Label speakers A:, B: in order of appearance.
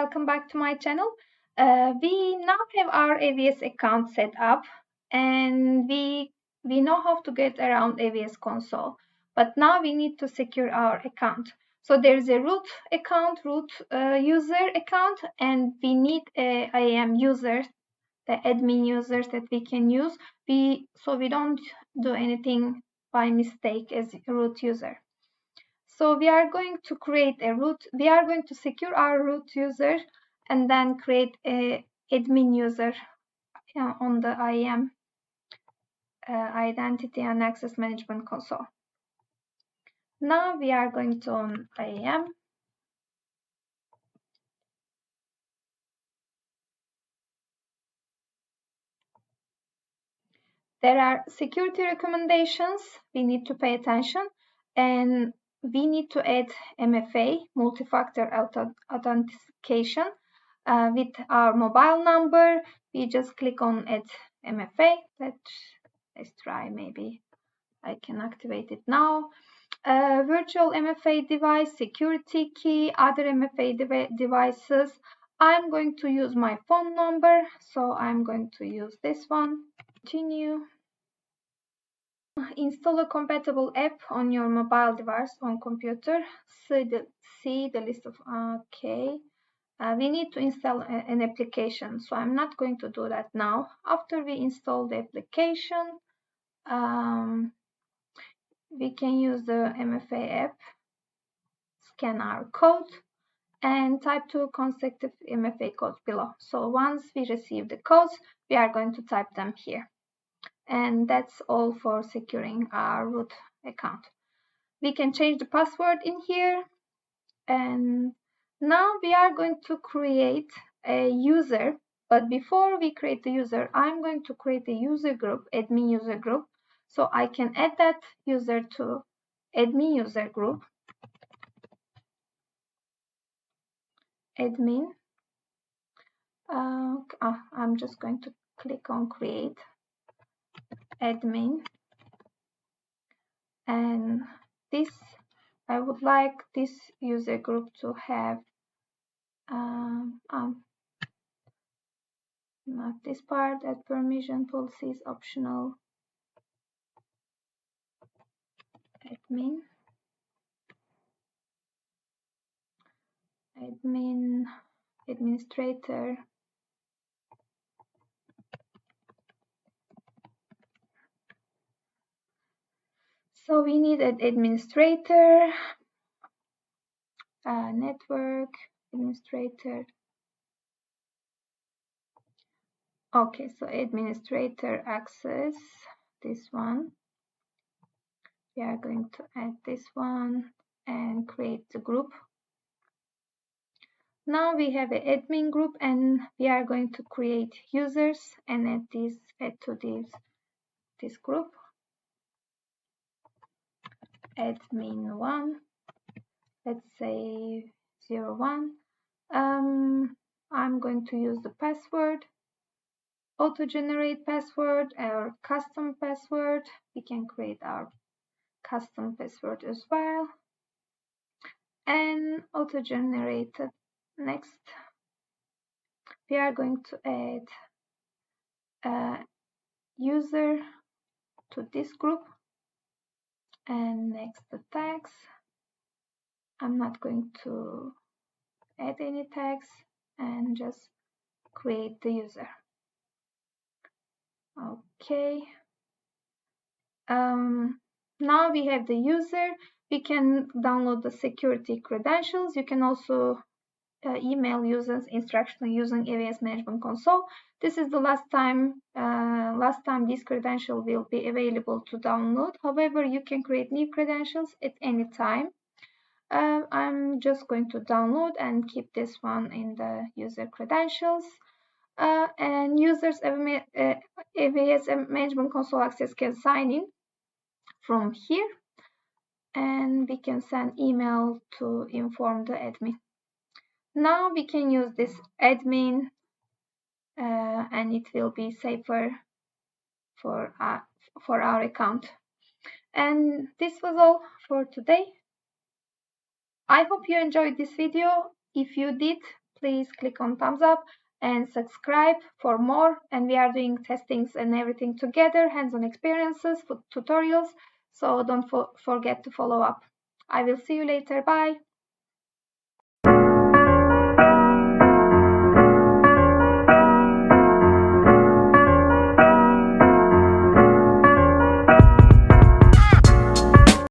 A: welcome back to my channel. We now have our AWS account set up, and we know how to get around AWS console, but now we need to secure our account. So there's a root account, root user account, and we need a IAM user, the admin users that we can use. So we don't do anything by mistake as root user. So we are going to create a root. We are going to secure our root user and then create a admin user on the IAM Identity and Access Management console. Now we are going to on IAM. There are security recommendations we need to pay attention, and we need to add MFA, multi-factor authentication, with our mobile number. We just click on add MFA. Let's try, maybe I can activate it now. Virtual MFA device, security key, other MFA devices. I'm going to use my phone number, so I'm going to use this one. Continue. Install a compatible app on your mobile device on computer. See the list of okay. We need to install an application, so I'm not going to do that now. After we install the application, we can use the MFA app, scan our code, and type two consecutive MFA codes below. So once we receive the codes, we are going to type them here. And that's all for securing our root account. We can change the password in here. And now we are going to create a user. But before we create the user, I'm going to create a user group, admin user group. So I can add that user to admin user group. Admin. I'm just going to click on create admin. And this, I would like this user group to have not this part, that permission policy is optional. Admin administrator. So we need an administrator, network administrator. Okay, so administrator access, this one. We are going to add this one and create the group. Now we have an admin group, and we are going to create users and add to this group. Admin 1, let's say 01. I'm going to use the password, auto-generate password or custom password. We can create our custom password as well. And auto-generated. Next, we are going to add a user to this group. And next, the tags. I'm not going to add any tags and just create the user. Okay. Now we have the user. We can download the security credentials. You can also email users instruction using AWS Management Console. This is the last time this credential will be available to download. However, you can create new credentials at any time. I'm just going to download and keep this one in the user credentials. And users AWS Management Console access can sign in from here, and we can send email to inform the admin. Now we can use this admin, and it will be safer for our account. And this was all for today. I hope you enjoyed this video. If you did, please click on thumbs up and subscribe for more. And we are doing testings and everything together, hands-on experiences, tutorials. So don't forget to follow up. I will see you later. Bye.